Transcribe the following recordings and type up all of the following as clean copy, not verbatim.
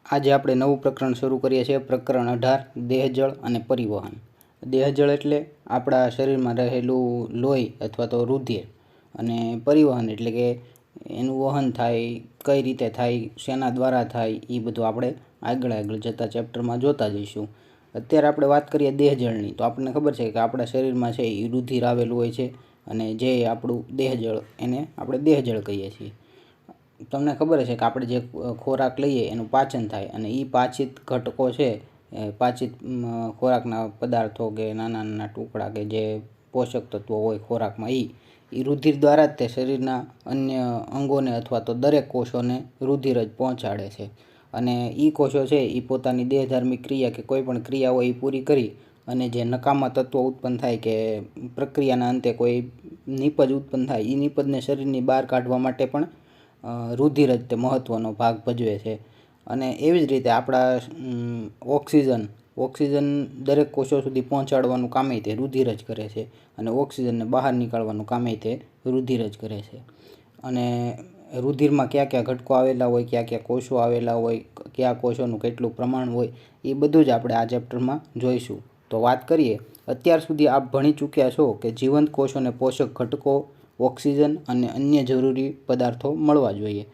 આજે આપણે નવું પ્રકરણ શરૂ કરીએ છીએ। પ્રકરણ 18 દેહજળ અને પરિવહન। દેહજળ એટલે આપણા શરીરમાં રહેલું લોહી અથવા તો રુધિર, અને પરિવહન એટલે કે એનું વહન થાય, કઈ રીતે થાય, શેના દ્વારા થાય, એ બધું આપણે આગળ જતા ચેપ્ટરમાં જોતા જઈશું। અત્યારે આપણે વાત કરીએ દેહજળની, તો આપણને ખબર છે કે આપણા શરીરમાં છે એ રુધિર આવેલું હોય છે, અને જે આપણું દેહજળ એને આપણે દેહજળ કહીએ છીએ। તમને ખબર છે કે આપણે જે ખોરાક લઈએ એનું પાચન થાય, અને એ પાચિત ઘટકો છે, પાચિત ખોરાકના પદાર્થો કે નાના નાના ટુકડા કે જે પોષક તત્વો હોય ખોરાકમાં, એ રુધિર દ્વારા જ તે શરીરના અન્ય અંગોને અથવા તો દરેક કોષોને રુધિર જ પહોંચાડે છે। અને એ કોષો છે એ પોતાની દેહધાર્મિક ક્રિયા કે કોઈ પણ ક્રિયા હોય એ પૂરી કરી અને જે નકામા તત્વો ઉત્પન્ન થાય કે પ્રક્રિયાના અંતે કોઈ નિપજ ઉત્પન્ન થાય, એ નિપજને શરીરની બહાર કાઢવા માટે પણ રુધિર જ તે મહત્ત્વનો ભાગ ભજવે છે। અને એવી જ રીતે આપણા ઓક્સિજન દરેક કોષો સુધી પહોંચાડવાનું કામ તે રુધિર જ કરે છે, અને ઓક્સિજનને બહાર નીકાળવાનું કામ તે રુધિર જ કરે છે। અને રુધિરમાં કયા કયા ઘટકો આવેલા હોય, કયા કયા કોષો આવેલા હોય, કયા કોષોનું કેટલું પ્રમાણ હોય, એ બધું જ આપણે આ ચેપ્ટરમાં જોઈશું। તો વાત કરીએ, અત્યાર સુધી આપ ભણી ચૂક્યા છો કે જીવંત કોષોને પોષક ઘટકો, ઓક્સિજન અને અન્ય જરૂરી પદાર્થો મળવા જોઈએ।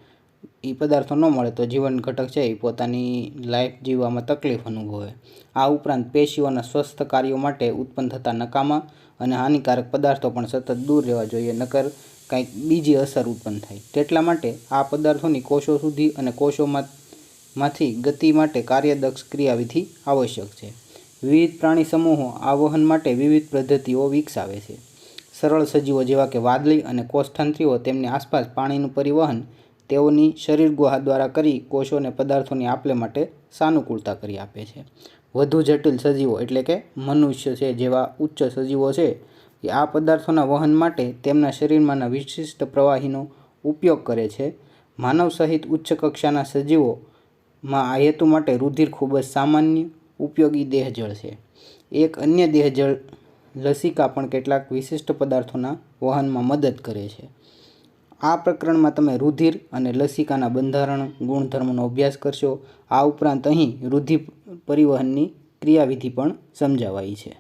એ પદાર્થો ન મળે તો જીવન ઘટક છે એ પોતાની લાઈફ જીવવામાં તકલીફ અનુભવે। આ ઉપરાંત પેશીઓના સ્વસ્થ કાર્યો માટે ઉત્પન્ન થતા નકામા અને હાનિકારક પદાર્થો પણ સતત દૂર રહેવા જોઈએ, નકર કંઈક બીજી અસર ઉત્પન્ન થાય। તેટલા માટે આ પદાર્થોની કોષો સુધી અને કોષોમાંથી ગતિ માટે કાર્યદક્ષ ક્રિયાવિધિ આવશ્યક છે। વિવિધ પ્રાણી સમૂહો આ વહન માટે વિવિધ પદ્ધતિઓ વિકસાવે છે। સરળ સજીવો જેવા કે વાદળી અને કોષ્ઠાંત્રીઓ તેમની આસપાસ પાણીનું પરિવહન તેઓની શરીર ગુહા દ્વારા કરી કોષોને પદાર્થોની આપલે માટે સાનુકૂળતા કરી આપે છે। વધુ જટિલ સજીવો એટલે કે મનુષ્ય છે જેવા ઉચ્ચ સજીવો છે, એ આ પદાર્થોના વહન માટે તેમના શરીરમાંના વિશિષ્ટ પ્રવાહીનો ઉપયોગ કરે છે। માનવ સહિત ઉચ્ચ કક્ષાના સજીવોમાં આ હેતુ માટે રુધિર ખૂબ જ સામાન્ય ઉપયોગી દેહજળ છે। એક અન્ય દેહજળ લસિકા પણ કેટલાક વિશિષ્ટ પદાર્થોના વહનમાં મદદ કરે છે। આ પ્રકરણમાં તમે રુધિર અને લસિકાના બંધારણ ગુણધર્મોનો અભ્યાસ કરશો। આ ઉપરાંત અહીં રુધિર પરિવહનની ક્રિયાવિધિ પણ સમજાવાઈ છે।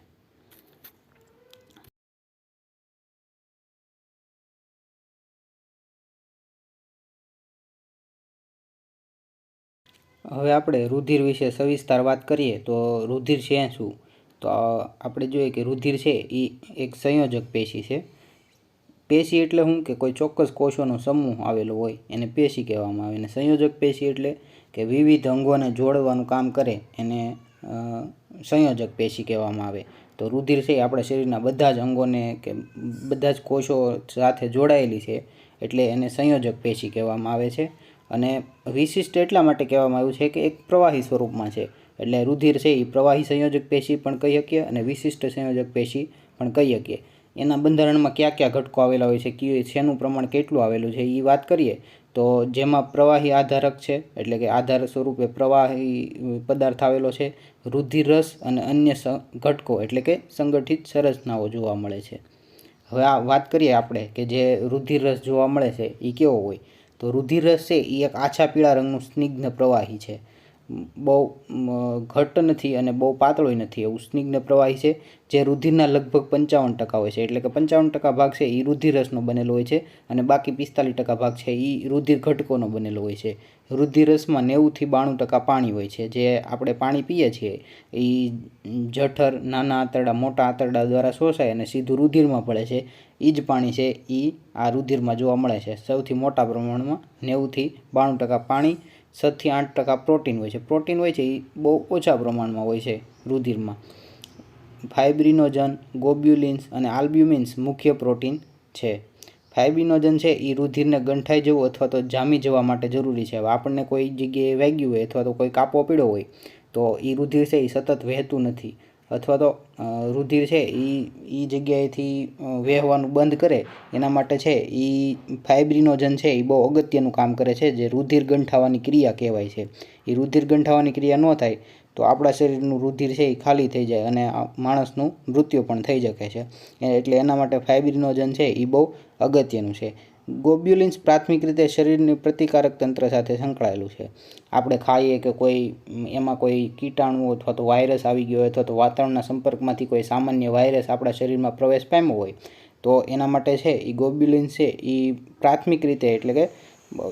હવે આપણે રુધિર વિશે સવિસ્તાર વાત કરીએ તો રુધિર છે શું? તો આપણે જોઈએ કે રુધિર છે એ એક સંયોજક પેશી છે। પેશી એટલે શું કે કોઈ ચોક્કસ કોષોનો સમૂહ આવેલો હોય એને પેશી કહેવામાં આવે, અને સંયોજક પેશી એટલે કે વિવિધ અંગોને જોડવાનું કામ કરે એને સંયોજક પેશી કહેવામાં આવે। તો રુધિર છે આપણા શરીરના બધા જ અંગોને કે બધા જ કોષો સાથે જોડાયેલી છે, એટલે એને સંયોજક પેશી કહેવામાં આવે છે। અને વિશિષ્ટ એટલા માટે કહેવામાં આવ્યું છે કે એક પ્રવાહી સ્વરૂપમાં છે, એટલે રુધિર છે એ પ્રવાહી સંયોજક પેશી પણ કહી શકીએ અને વિશિષ્ટ સંયોજક પેશી પણ કહી શકીએ। એના બંધારણમાં કયા કયા ઘટકો આવેલા હોય છે, શેનું પ્રમાણ કેટલું આવેલું છે, એ વાત કરીએ તો જેમાં પ્રવાહી આધારક છે, એટલે કે આધાર સ્વરૂપે પ્રવાહી પદાર્થ આવેલો છે, રુધિર રસ અને અન્ય ઘટકો એટલે કે સંગઠિત સંરચનાઓ જોવા મળે છે। હવે આ વાત કરીએ આપણે કે જે રુધિર રસ જોવા મળે છે એ કેવો હોય, તો રુધિર રસ છે એ એક આછા પીળા રંગનું સ્નિગ્ધ પ્રવાહી છે। બહુ ઘટ્ટ નથી અને બહુ પાતળોય નથી, એવું સ્નિગ્ધ પ્રવાહી છે, જે રુધિરના લગભગ 55% હોય છે। એટલે કે 55% ભાગ છે એ રુધિર રસનો બનેલો હોય છે, અને બાકી 45% ભાગ છે એ રુધિર ઘટકોનો બનેલો હોય છે। રુધિર રસમાં 90 થી 92% પાણી હોય છે। જે આપણે પાણી પીએ છીએ એ જઠર, નાના આંતરડા, મોટા આંતરડા દ્વારા શોષાય અને સીધું રુધિરમાં પડે છે। એ જ પાણી છે એ આ રુધિરમાં જોવા મળે છે। સૌથી મોટા પ્રમાણમાં 90 થી 92% પાણી, 7 થી 8% પ્રોટીન હોય છે। પ્રોટીન હોય છે એ બહુ ઓછા પ્રમાણમાં હોય છે રુધિરમાં। ફાઇબ્રિનોજન, ગ્લોબ્યુલિન્સ અને આલ્બ્યુમિન્સ મુખ્ય પ્રોટીન છે। ફાઇબ્રિનોજન છે એ રુધિરને ગંઠાઈ જવું અથવા તો જામી જવા માટે જરૂરી છે। હવે આપણને કોઈ જગ્યાએ વાગ્યું હોય અથવા તો કોઈ કાપો પીડ્યો હોય તો એ રુધિર છે એ સતત વહેતું નથી, અથવા તો રુધિર છે એ જગ્યાએથી વહેવાનું બંધ કરે એના માટે છે એ ફાઇબ્રિનોજન છે એ બહુ અગત્યનું કામ કરે છે, જે રુધિર ગંઠાવાની ક્રિયા કહેવાય છે। એ રુધિર ગંઠાવાની ક્રિયા ન થાય તો આપણા શરીરનું રુધિર છે એ ખાલી થઈ જાય અને માણસનું મૃત્યુ પણ થઈ શકે છે। એટલે એના માટે ફાઇબ્રિનોજન છે એ બહુ અગત્યનું છે। ગ્લોબ્યુલિન્સ પ્રાથમિક રીતે શરીરની પ્રતિકારક તંત્ર સાથે સંકળાયેલું છે. આપણે ખાઈએ કે કોઈ એમાં કોઈ કીટાણુ અથવા તો વાયરસ આવી ગયો હોય અથવા તો વાતાવરણના સંપર્કમાંથી કોઈ સામાન્ય વાયરસ આપણા શરીરમાં પ્રવેશ પામ્યો હોય તો એના માટે છે એ ગ્લોબ્યુલિન્સ છે એ પ્રાથમિક રીતે એટલે કે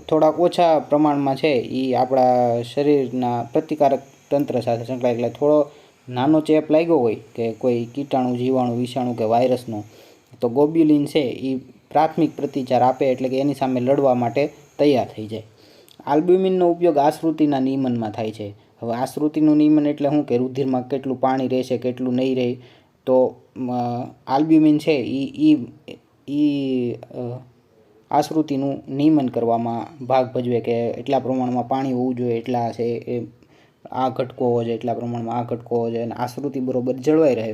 થોડાક ઓછા પ્રમાણમાં છે એ આપણા શરીરના પ્રતિકારક તંત્ર સાથે સંકળાયેલા. થોડો નાનો ચેપ લાગ્યો હોય કે કોઈ કીટાણુ, જીવાણુ, વિષાણુ કે વાયરસનો, તો ગ્લોબ્યુલિન છે એ પ્રાથમિક પ્રતિચાર આપે એટલે કે એની સામે લડવા માટે તૈયાર થઈ જાય. આલ્બ્યુમિનનો ઉપયોગ આશ્રુતિના નિયમનમાં થાય છે. હવે આશ્રુતિનું નિયમન એટલે શું કે રુધિરમાં કેટલું પાણી રહેશે, કેટલું નહીં રહે. તો આલ્બ્યુમિન છે એ આશ્રુતિનું નિયમન કરવામાં ભાગ ભજવે કે એટલા પ્રમાણમાં પાણી હોવું જોઈએ, એટલા છે એ આ ઘટકો હોવો જોઈએ, એટલા પ્રમાણમાં આ ઘટકો હોવો જોઈએ, અને આશ્રુતિ બરોબર જળવાઈ રહે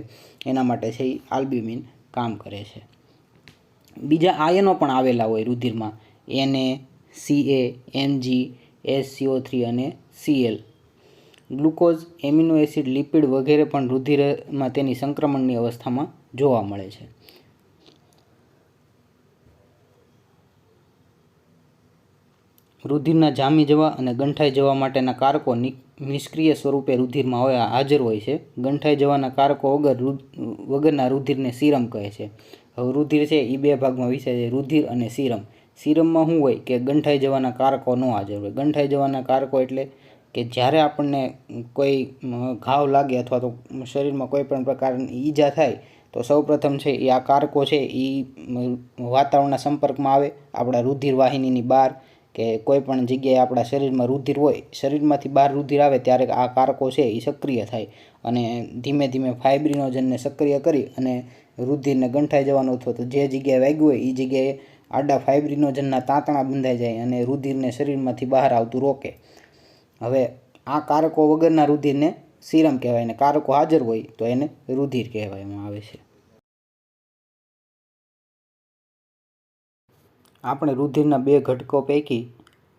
એના માટે છે એ આલ્બ્યુમિન કામ કરે છે. બીજા આયનો પણ આવેલા હોય રુધિરમાં, Na, Ca, Mg, SCO3 અને Cl. Glucose, amino acid, lipid વગેરે પણ રુધિરમાં તેની સંક્રમણની અવસ્થામાં જોવા મળે છે. રુધિરના જામી જવા અને ગંઠાઈ જવા માટેના કારકો નિષ્ક્રિય સ્વરૂપે રુધિરમાં હાજર હોય છે. ગંઠાઈ જવાના કારકો વગરના રુધિરને સીરમ કહે છે. હવે રુધિર છે એ બે ભાગમાં વિચારે છે, રુધિર અને સીરમ. સીરમમાં શું હોય કે ગંઠાઈ જવાના કારકો ન હાજર હોય. ગંઠાઈ જવાના કારકો એટલે કે જ્યારે આપણને કોઈ ઘાવ લાગે અથવા તો શરીરમાં કોઈ પણ પ્રકારની ઈજા થાય તો સૌપ્રથમ છે એ આ કારકો છે એ વાતાવરણના સંપર્કમાં આવે, આપણા રુધિર વાહિનીની બહાર કે કોઈ પણ જગ્યાએ આપણા શરીરમાં રુધિર હોય, શરીરમાંથી બહાર રુધિર આવે ત્યારે આ કારકો છે એ સક્રિય થાય અને ધીમે ધીમે ફાઇબ્રિનોજનને સક્રિય કરી અને રુધિરને ગંઠાઈ જવાનું અથવા તો જે જગ્યાએ વાગ્યું હોય એ જગ્યાએ આડા ફાઇબ્રિનોજનના તાંતણા બંધાઈ જાય અને રુધિરને શરીરમાંથી બહાર આવતું રોકે. હવે આ કારકો વગરના રુધિરને સીરમ કહેવાય અને કારકો હાજર હોય તો એને રુધિર કહેવામાં આવે છે. આપણે રુધિરના બે ઘટકો પૈકી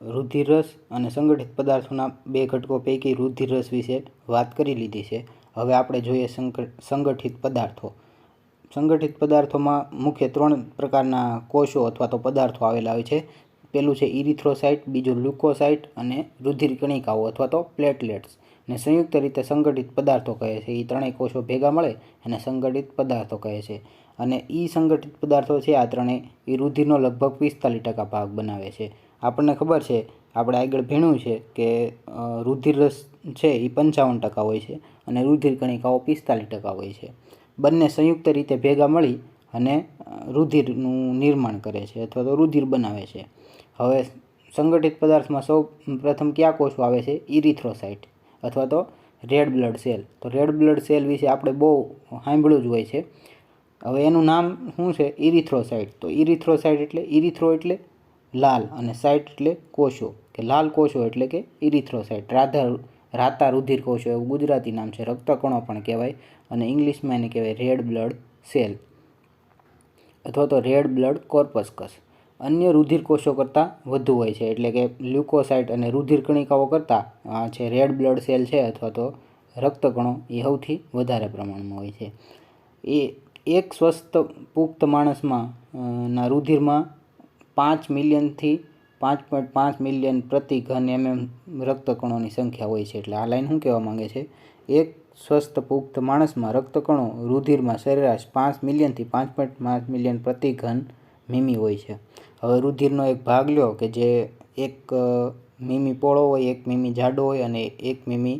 રુધિર રસ અને સંગઠિત પદાર્થોના બે ઘટકો પૈકી રુધિર રસ વિશે વાત કરી લીધી છે. હવે આપણે જોઈએ સંગઠિત પદાર્થો. સંગઠિત પદાર્થોમાં મુખ્ય 3 પ્રકારના કોષો અથવા તો પદાર્થો આવેલા હોય છે. પેલું છે ઇરિથ્રોસાઇટ, બીજું લ્યુકોસાઇટ અને રુધિર કણિકાઓ અથવા તો પ્લેટલેટ્સ. ને સંયુક્ત રીતે સંગઠિત પદાર્થો કહે છે. એ ત્રણેય કોષો ભેગા મળે અને સંગઠિત પદાર્થો કહે છે. અને એ સંગઠિત પદાર્થો છે આ ત્રણેય એ રુધિરનો લગભગ 45% ભાગ બનાવે છે. આપણને ખબર છે, આપણે આગળ ભણ્યું છે કે રુધિર રસ છે એ 55% હોય છે અને રુધિર કણિકાઓ 45% હોય છે. બંને સંયુક્ત રીતે ભેગા મળી અને રુધિરનું નિર્માણ કરે છે અથવા તો રુધિર બનાવે છે. હવે સંગઠિત પદાર્થમાં સૌ પ્રથમ કયા કોષો આવે છે? ઇરિથ્રોસાઇટ અથવા તો રેડ બ્લડ સેલ. તો રેડ બ્લડ સેલ વિશે આપણે બહુ સાંભળ્યું જ હોય છે. હવે એનું નામ શું છે? ઇરિથ્રોસાઇટ. તો ઇરિથ્રોસાઇટ એટલે ઇરિથ્રો એટલે લાલ અને સાઇટ એટલે કોષો, કે લાલ કોષો એટલે કે ઇરિથ્રોસાઇટ. રાતા રુધિર કોષો એવું ગુજરાતી નામ છે. રક્તકણો પણ કહેવાય અને ઇંગ્લિશમાં એને કહેવાય રેડ બ્લડ સેલ અથવા તો રેડ બ્લડ કોર્પસ્કસ. અન્ય રુધિર કોષો કરતાં વધુ હોય છે એટલે કે લ્યુકોસાઇટ અને રુધિર કણિકાઓ કરતાં આ છે રેડ બ્લડ સેલ છે અથવા તો રક્તકણો એ સૌથી વધારે પ્રમાણમાં હોય છે. એ એક સ્વસ્થ પુખ્ત માણસમાં ના રુધિરમાં 5 મિલિયનથી 5.5 મિલિયન પ્રતિ ઘન રક્તકણોની સંખ્યા હોય છે. એટલે આ લાઈન શું કહેવા માંગે છે? એક સ્વસ્થ પુખ્ત માણસમાં રક્તકણો રુધિરમાં સરેરાશ 5 મિલિયનથી 5.5 મિલિયન પ્રતિ ઘન મીમી હોય છે. હવે રુધિરનો એક ભાગ લ્યો કે જે 1 મીમી પહોળો હોય, 1 મીમી જાડો હોય અને 1 મીમી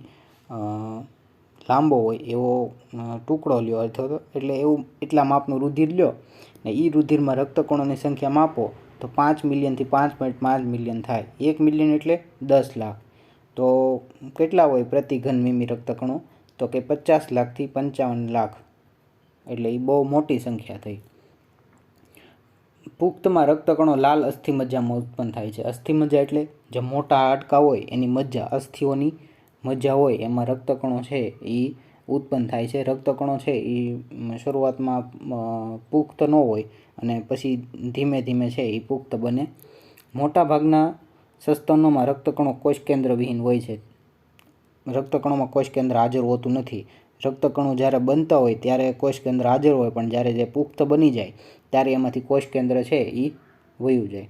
લાંબો હોય એવો ટુકડો લ્યો અથવા તો એટલે એવું એટલા માપનું રુધિર લ્યો ને એ રુધિરમાં રક્તકણોની સંખ્યા માપો તો 5 મિલિયનથી 5.5 મિલિયન થાય. 1 મિલિયન એટલે 10 લાખ. તો કેટલા હોય પ્રતિ ઘન મીમી રક્તકણો? તો કે 50 લાખથી 55 લાખ. એટલે એ બહુ મોટી સંખ્યા થઈ. પુખ્તમાં રક્તકણો લાલ અસ્થિમજ્જામાં ઉત્પન્ન થાય છે. અસ્થિમજ્જા એટલે જે મોટા હાડકાં હોય એની મજ્જા, અસ્થિઓની મજ્જા હોય એમાં રક્તકણો છે એ ઉત્પન્ન થાય છે. રક્તકણો છે એ શરૂઆતમાં પુખ્ત ન હોય અને પછી ધીમે ધીમે છે એ પુખ્ત બને. મોટાભાગના સસ્તનોમાં રક્તકણો કોષકેન્દ્ર વિહીન હોય છે. રક્તકણોમાં કોષકેન્દ્ર હાજર હોતું નથી. રક્તકણો જ્યારે બનતા હોય ત્યારે કોષકેન્દ્ર હાજર હોય, પણ જ્યારે જે પુખ્ત બની જાય ત્યારે એમાંથી કોષકેન્દ્ર છે એ વયું જાય.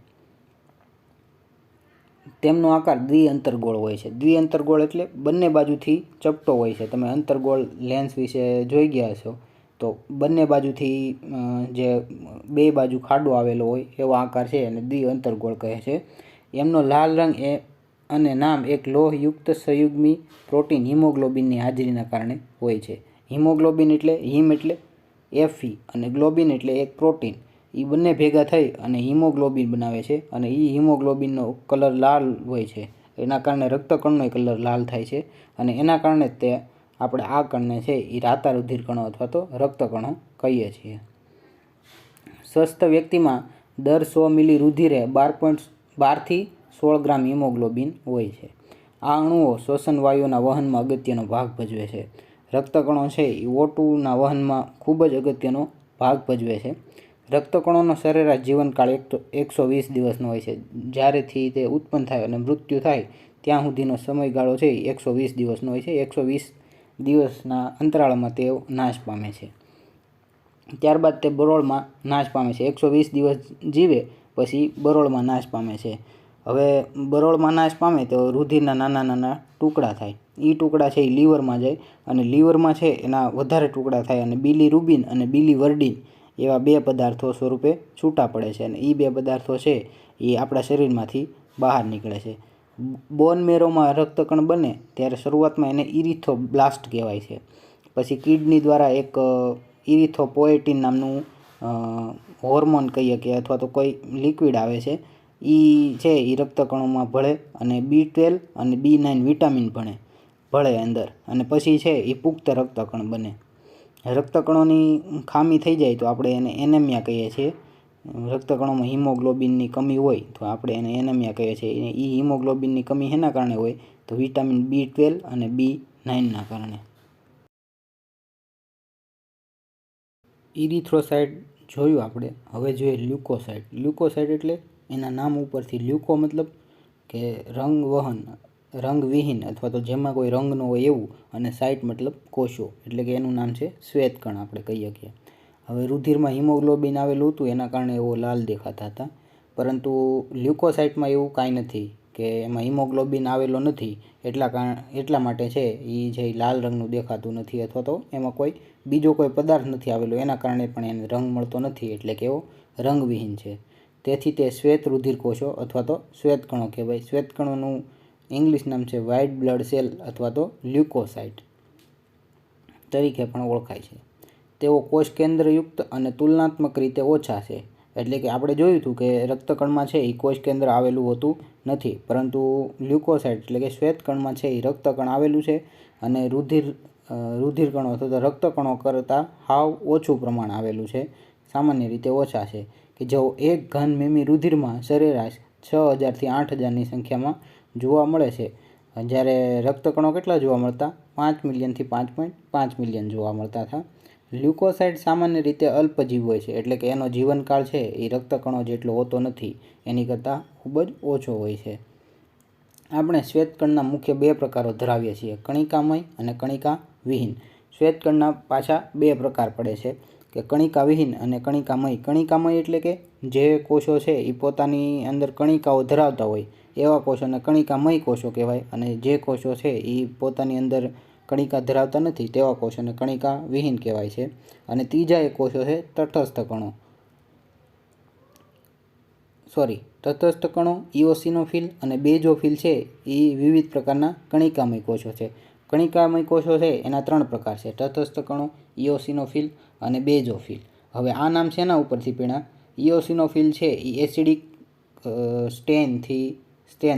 તેમનો આકાર દ્વિઅંતરગોળ હોય છે. દ્વિઅંતરગોળ એટલે બંને બાજુથી ચપટો હોય છે. તમે અંતરગોળ લેન્સ વિશે જોઈ ગયા છો તો બંને બાજુથી જે બે બાજુ ખાડો આવેલો હોય એવો આકાર છે અને દ્વિઅંતરગોળ કહે છે. એમનો લાલ રંગ અને નામ એક લોહયુક્ત સંયુગ્મી પ્રોટીન હિમોગ્લોબિનની હાજરીના કારણે હોય છે. હિમોગ્લોબિન એટલે હિમ એટલે Fe અને ગ્લોબિન એટલે એક પ્રોટીન. એ બંને ભેગા થઈ અને હિમોગ્લોબિન બનાવે છે અને એ હિમોગ્લોબિનનો કલર લાલ હોય છે. એના કારણે રક્તકણનો કલર લાલ થાય છે અને એના કારણે તે આપણે આ કણને છે એ રાતા રુધિર કણો અથવા તો રક્તકણો કહીએ છીએ. સ્વસ્થ વ્યક્તિમાં દર 100 મિલી રુધિરે 12થી 16 ગ્રામ હિમોગ્લોબિન હોય છે. આ અણુઓ શ્વસન વાયુઓના વહનમાં અગત્યનો ભાગ ભજવે છે. રક્તકણો છે એ O2ના વહનમાં ખૂબ જ અગત્યનો ભાગ ભજવે છે. રક્તકણોનો સરેરાશ જીવનકાળ 120 દિવસનો હોય છે. જ્યારેથી તે ઉત્પન્ન થાય અને મૃત્યુ થાય ત્યાં સુધીનો સમયગાળો છે એ 120 દિવસનો હોય છે. 120 દિવસના અંતરાળમાં તે નાશ પામે છે. ત્યારબાદ તે બરોળમાં નાશ પામે છે. 120 દિવસ જીવે પછી બરોળમાં નાશ પામે છે. હવે બરોળમાં નાશ પામે તો રુધિરના નાના નાના ટુકડા થાય. એ ટુકડા છે એ લીવરમાં જાય અને લીવરમાં છે એના વધારે ટુકડા થાય અને બિલીરુબિન અને બિલીવર્ડિન એવા બે પદાર્થો સ્વરૂપે છૂટા પડે છે અને એ બે પદાર્થો છે એ આપણા શરીરમાંથી બહાર નીકળે છે. બોન મેરોમાં રક્તકણ બને ત્યારે શરૂઆતમાં એને ઇરિથ્રોબ્લાસ્ટ કહેવાય છે. પછી કિડની દ્વારા એક ઇરિથ્રોપોએટિન નામનું હોર્મોન કહીએ કે અથવા તો કોઈ લિક્વિડ આવે છે એ છે એ રક્તકણોમાં ભળે અને B12 અને B9 વિટામિન ભળે અંદર અને પછી છે એ પુખ્ત રક્તકણ બને. રક્તકણોની ખામી થઈ જાય તો આપણે એને એનેમિયા કહીએ છીએ. રક્તકણોમાં હિમોગ્લોબિનની કમી હોય તો આપણે એને એનેમિયા કહીએ છીએ. એ હિમોગ્લોબિનની કમી શેના કારણે હોય તો વિટામિન B12 અને B9ના કારણે. ઇરિથ્રોસાઇટ જોયું આપણે. હવે જોઈએ લ્યુકોસાઇટ. લ્યુકોસાઇટ એટલે એના નામ ઉપરથી લ્યુકો મતલબ કે રંગવિહીન અથવા તો જેમાં કોઈ રંગ ન હોય એવું, અને સાઇટ મતલબ કોષો એટલે કે એનું નામ છે શ્વેતકણ આપણે કહીએ છીએ. હવે રુધિરમાં હિમોગ્લોબિન આવેલું હતું એના કારણે એવો લાલ દેખાતા હતા, પરંતુ લ્યુકોસાઇટમાં એવું કાંઈ નથી કે એમાં હિમોગ્લોબિન આવેલો નથી એટલા માટે છે એ જે લાલ રંગનું દેખાતું નથી અથવા તો એમાં કોઈ બીજો કોઈ પદાર્થ નથી આવેલો એના કારણે પણ એને રંગ મળતો નથી, એટલે કે એવો રંગવિહીન છે. તેથી તે શ્વેત રુધિર કોષો અથવા તો શ્વેતકણો કહેવાય. શ્વેતકણોનું ઇંગ્લિશ નામ છે વ્હાઇટ બ્લડ સેલ અથવા તો લ્યુકોસાઇટ તરીકે પણ ઓળખાય છે. તેઓ કોષ કેન્દ્રયુક્ત અને તુલનાત્મક રીતે ઓછા છે. એટલે કે આપણે જોયું હતું કે રક્તકણમાં છે એ કોષ કેન્દ્ર આવેલું હોતું નથી, પરંતુ લ્યુકોસાઇટ એટલે કે શ્વેતકણમાં છે એ રક્તકણ આવેલું છે અને રુધિરકણો અથવા તો રક્તકણો કરતાં હાવ ઓછું પ્રમાણ આવેલું છે, સામાન્ય રીતે ઓછા છે. કે જેઓ 1 ઘન મીમી રુધિરમાં સરેરાશ 6000થી 8000ની સંખ્યામાં જોવા મળે છે, જ્યારે રક્તકણો કેટલા જોવા મળતા 5 મિલિયનથી 5.5 મિલિયન જોવા મળતા હતા. લ્યુકોસાઇટ સામાન્ય રીતે અલ્પજીવ હોય છે, એટલે કે એનો જીવનકાળ છે એ રક્તકણો જેટલો હોતો નથી, એની કરતાં ખૂબ જ ઓછો હોય છે. આપણે શ્વેતકણના મુખ્ય 2 પ્રકારો ધરાવીએ છીએ, કણિકામય અને કણિકાવિહીન. શ્વેતકણના પાછા 2 પ્રકાર પડે છે કે કણિકાવિહીન અને કણિકામય. કણિકામય એટલે કે જે કોષો છે એ પોતાની અંદર કણિકાઓ ધરાવતા હોય એવા કોષોને કણિકામય કોષો કહેવાય, અને જે કોષો છે એ પોતાની અંદર કણિકા ધરાવતા નથી તેવા કોષોને કણિકાવિહીન કહેવાય છે. અને ત્રીજા એક કોષો છે તટસ્થ કણો, ઇઓસિનોફિલ અને બેઝોફિલ છે એ વિવિધ પ્રકારના કણિકામય કોષો છે. કણિકામય કોષો છે એના 3 પ્રકાર છે, તટસ્થ કણો, ઇઓસિનોફિલ અને બેઝોફિલ. હવે આ નામ શેના ઉપરથી પીણા? ઇઓસિનોફિલ છે એ એસિડિક સ્ટેન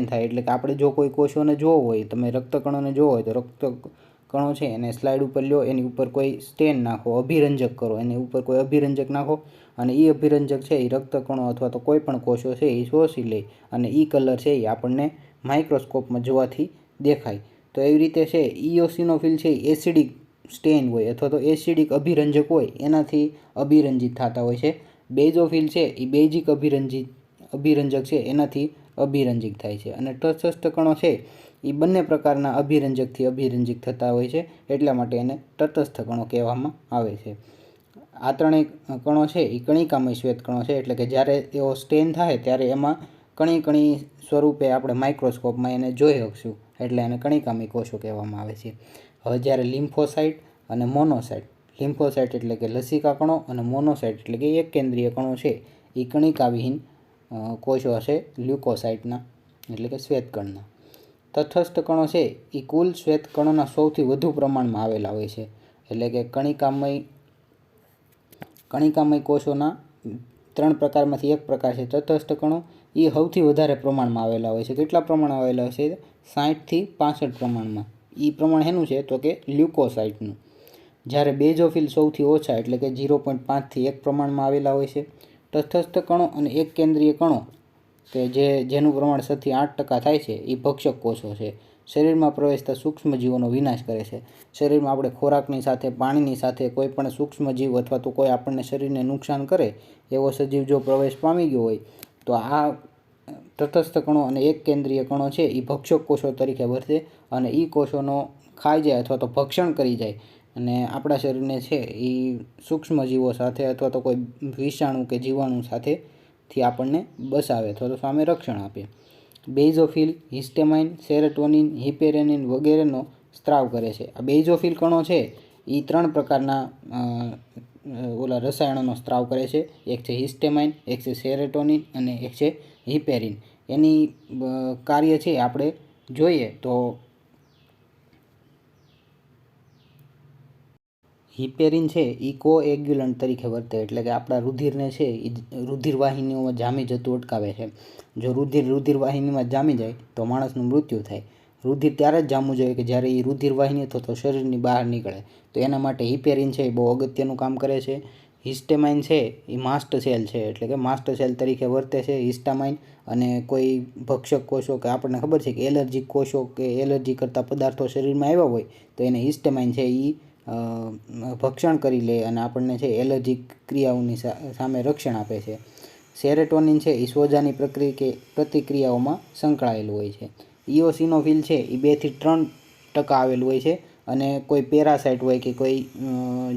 થાય, એટલે કે આપણે જો કોઈ કોષોને જોવો હોય, તમે રક્તકણોને જોવો હોય તો રક્તકણો છે એને સ્લાઇડ ઉપર લ્યો, એની ઉપર કોઈ સ્ટેન નાખો, અભિરંજક કરો, એની ઉપર કોઈ અભિરંજક નાખો અને એ અભિરંજક છે એ રક્તકણો અથવા તો કોઈ પણ કોષો છે એ શોષી લે અને એ કલર છે એ આપણને માઇક્રોસ્કોપમાં જોવાથી દેખાય. તો એવી રીતે છે ઇઓસિનોફિલ છે એ એસિડિક સ્ટેન હોય અથવા તો એસિડિક અભિરંજક હોય એનાથી અભિરંજિત થતા હોય છે. બેઝોફિલ છે એ બેઝિક અભિરંજક છે એનાથી અભિરંજિત થાય છે. અને તટસ્થ કણો છે એ બંને પ્રકારના અભિરંજકથી અભિરંજિત થતા હોય છે, એટલા માટે એને તટસ્થ કણો કહેવામાં આવે છે. આ ત્રણેય કણો છે એ કણિકામય શ્વેત કણો છે, એટલે કે જ્યારે તેઓ સ્ટેન થાય ત્યારે એમાં કણી કણી સ્વરૂપે આપણે માઇક્રોસ્કોપમાં એને જોઈ શકશું, એટલે એને કણિકામય કોષો કહેવામાં આવે છે. હવે જ્યારે લિમ્ફોસાઇટ અને મોનોસાઇટ, લિમ્ફોસાઇટ એટલે કે લસિકા કણો અને મોનોસાઇટ એટલે કે એક કેન્દ્રીય કણો છે એ કણિકાવિહીન કોષો હશે લ્યુકોસાઇટના એટલે કે શ્વેતકણના. તટસ્થ કણો છે એ કુલ શ્વેત કણોના સૌથી વધુ પ્રમાણમાં આવેલા હોય છે, એટલે કે કણિકામય કોષોના 3 પ્રકારમાંથી એક પ્રકાર છે તટસ્થ કણો, એ સૌથી વધારે પ્રમાણમાં આવેલા હોય છે. કેટલા પ્રમાણમાં આવેલા હોય છે? 60થી 65 પ્રમાણમાં. એ પ્રમાણ એનું છે તો કે લ્યુકોસાઇટનું. જ્યારે બેઝોફિલ સૌથી ઓછા એટલે કે 0.5થી 1 પ્રમાણમાં આવેલા હોય છે. તટસ્થ કણો અને એક કેન્દ્રીય કણો કે જેનું પ્રમાણ 6થી 8% થાય છે એ ભક્ષક કોષો છે. શરીરમાં પ્રવેશતા સૂક્ષ્મજીવોનો વિનાશ કરે છે. શરીરમાં આપણે ખોરાકની સાથે, પાણીની સાથે કોઈ પણ સૂક્ષ્મજીવ અથવા તો કોઈ આપણને શરીરને નુકસાન કરે એવો સજીવ જો પ્રવેશ પામી ગયો હોય તો આ તટસ્થ કણો અને એક કેન્દ્રીય કણો છે એ ભક્ષક કોષો તરીકે વર્તે અને એ કોષોનો ખાઈ જાય અથવા તો ભક્ષણ કરી જાય અને આપણા શરીરને છે એ સૂક્ષ્મજીવો સાથે અથવા તો કોઈ વિષાણુ કે જીવાણુ સાથેથી આપણને બસાવે અથવા તો સામે રક્ષણ આપે. બેઝોફિલ હિસ્ટેમાઇન, સેરોટોનિન, હિપેરેનિન વગેરેનો સ્ત્રાવ કરે છે. આ બેઝોફિલ કણો છે એ 3 પ્રકારના રસાયણોનો સ્ત્રાવ કરે છે. એક છે હિસ્ટેમાઇન, એક છે સેરોટોનિન અને એક છે હિપેરિન. એની કાર્ય છે આપણે જોઈએ તો હિપેરિન છે એ કોએગ્યુલન્ટ તરીકે વર્તે, એટલે કે આપણા રુધિરને છે એ રુધિર વાહિનીઓમાં જામી જતું અટકાવે છે. જો રુધિર વાહિનીમાં જામી જાય તો માણસનું મૃત્યુ થાય. રુધિર ત્યારે જ જામવું જોઈએ કે જ્યારે એ રુધિર વાહિની અથવા તો શરીરની બહાર નીકળે, તો એના માટે હિપેરિન છે એ બહુ અગત્યનું કામ કરે છે. હિસ્ટેમાઇન છે એ માસ્ટ સેલ છે, એટલે કે માસ્ટ સેલ તરીકે વર્તે છે હિસ્ટામાઇન. અને કોઈ ભક્ષક કોષો કે આપણને ખબર છે કે એલર્જીક કોષો કે એલર્જી કરતા પદાર્થો શરીરમાં આવ્યા હોય તો એને હિસ્ટેમાઇન છે એ ભક્ષણ કરી લે અને આપણને છે એલર્જીક ક્રિયાઓની સામે રક્ષણ આપે છે. સેરોટોનિન છે એ સોજાની પ્રતિક્રિયાઓમાં સંકળાયેલું હોય છે. ઇઓસિનોફિલ છે એ 2થી 3% આવેલું હોય છે અને કોઈ પેરાસાઇટ હોય કે કોઈ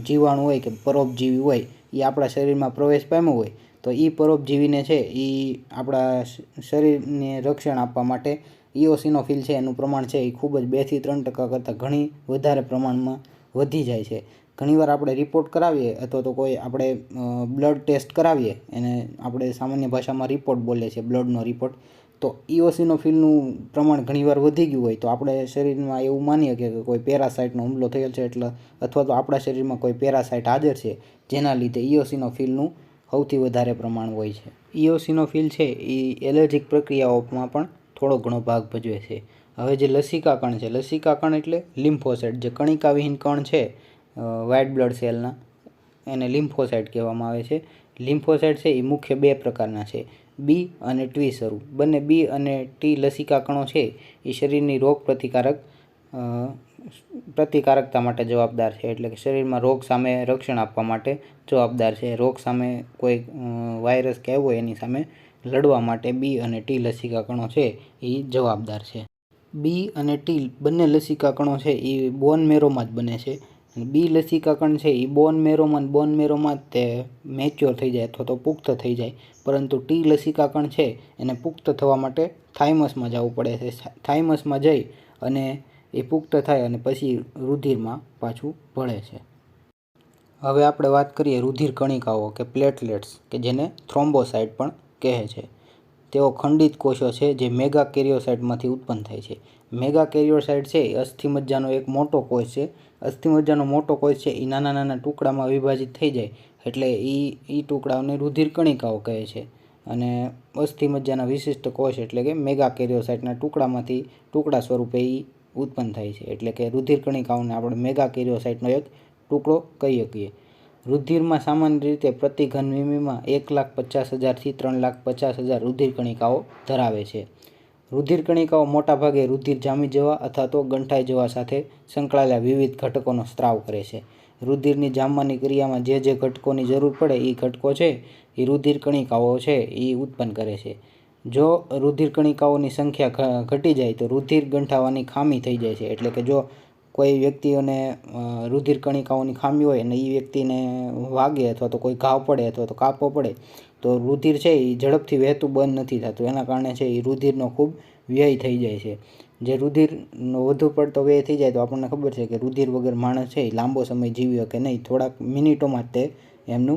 જીવાણુ હોય કે પરોપજીવી હોય એ આપણા શરીરમાં પ્રવેશ પામ્યો હોય તો એ પરોપજીવીને છે એ આપણા શરીરને રક્ષણ આપવા માટે ઇઓસિનોફિલ છે એનું પ્રમાણ છે એ ખૂબ જ 2થી 3% કરતાં ઘણી વધારે પ્રમાણમાં વધી જાય છે. ઘણીવાર આપણે રિપોર્ટ કરાવીએ અથવા તો કોઈ આપણે બ્લડ ટેસ્ટ કરાવીએ, એને આપણે સામાન્ય ભાષામાં રિપોર્ટ બોલે છે, બ્લડનો રિપોર્ટ, તો ઇઓસિનોફિલનું પ્રમાણ ઘણીવાર વધી ગયું હોય તો આપણે શરીરમાં એવું માનીએ કે કોઈ પેરાસાઇટનો હુમલો થયેલ છે એટલે અથવા તો આપણા શરીરમાં કોઈ પેરાસાઇટ હાજર છે જેના લીધે ઇઓસિનોફિલનું સૌથી વધારે પ્રમાણ હોય છે. ઇઓસિનોફિલ છે એ એલર્જીક પ્રક્રિયાઓમાં પણ થોડો ઘણો ભાગ ભજવે છે. હવે જે લસિકા કણ છે, લસિકા કણ એટલે લિમ્ફોસાઇટ, જે કણિકાવિહીન કણ છે વ્હાઇટ બ્લડ સેલના, એને લિમ્ફોસાઇટ કહેવામાં આવે છે. લિમ્ફોસાઇટ છે એ મુખ્ય 2 પ્રકારના છે, બી અને ટી સ્વરૂપ. બંને બી અને ટી લસિકા કણો છે એ શરીરની રોગ પ્રતિકારકતા માટે જવાબદાર છે, એટલે કે શરીરમાં રોગ સામે રક્ષણ આપવા માટે જવાબદાર છે. રોગ સામે કોઈ વાયરસ કે આવ્યો હોય એની સામે લડવા માટે બી અને ટી લસિકા કણો છે એ જવાબદાર છે. બી અને ટી બંને લસિકા કણો છે એ બોન મેરોમાં જ બને છે. બી લસિકા કણ છે એ બોન મેરોમાં તે મેચ્યોર થઈ જાય અથવા તો પુખ્ત થઈ જાય, પરંતુ ટી લસિકા કણ છે એને પુખ્ત થવા માટે થાઇમસમાં જવું પડે છે. થાઇમસમાં જઈ અને એ પુખ્ત થાય અને પછી રુધિરમાં પાછું ભળે છે. હવે આપણે વાત કરીએ રુધિર કણિકાઓ કે પ્લેટલેટ્સ, કે જેને થ્રોમ્બોસાઇટ પણ કહે છે. તેઓ ખંડિત કોષો છે જે મેગા કેરિયોસાઇટમાંથી ઉત્પન્ન થાય છે. મેગા કેરિયોસાઇટ છે એ અસ્થિમજ્જાનો એક મોટો કોષ છે. અસ્થિમજ્જાનો મોટો કોષ છે એ નાના નાના ટુકડામાં વિભાજિત થઈ જાય એટલે એ ટુકડાઓને રુધિર કણિકાઓ કહે છે. અને અસ્થિમજ્જાના વિશિષ્ટ કોષ એટલે કે મેગા કેરિયોસાઇટના ટુકડા સ્વરૂપે એ ઉત્પન્ન થાય છે, એટલે કે રુધિર કણિકાઓને આપણે મેગા કેરિયોસાઇટનો એક ટુકડો કહી શકીએ. રુધિરમાં સામાન્ય રીતે પ્રતિ ઘન મીમીમાં 1,50,000થી 3,50,000 રુધિર કણિકાઓ ધરાવે છે. રુધિર કણિકાઓ મોટાભાગે રુધિર જામી જવા અથવા તો ગંઠાઈ જવા સાથે સંકળાયેલા વિવિધ ઘટકોનો સ્ત્રાવ કરે છે. રુધિરની જામવાની ક્રિયામાં જે ઘટકોની જરૂર પડે એ ઘટકો છે એ રુધિર કણિકાઓ છે એ ઉત્પન્ન કરે છે. જો રુધિર કણિકાઓની સંખ્યા ઘટી જાય તો રુધિર ગંઠાવાની ખામી થઈ જાય છે, એટલે કે જો કોઈ વ્યક્તિઓને રુધિર કણિકાઓની ખામી હોય અને એ વ્યક્તિને વાગે અથવા તો કોઈ ઘાવ પડે અથવા તો કાપો પડે તો રુધિર છે એ ઝડપથી વહેતું બંધ નથી થતું. એના કારણે છે એ રુધિરનો ખૂબ વ્યય થઈ જાય છે. જે રુધિરનો વધુ પડતો વ્યય થઈ જાય તો આપણને ખબર છે કે રુધિર વગર માણસ છે એ લાંબો સમય જીવી શકે નહીં, થોડાક મિનિટોમાં જ તે એમનું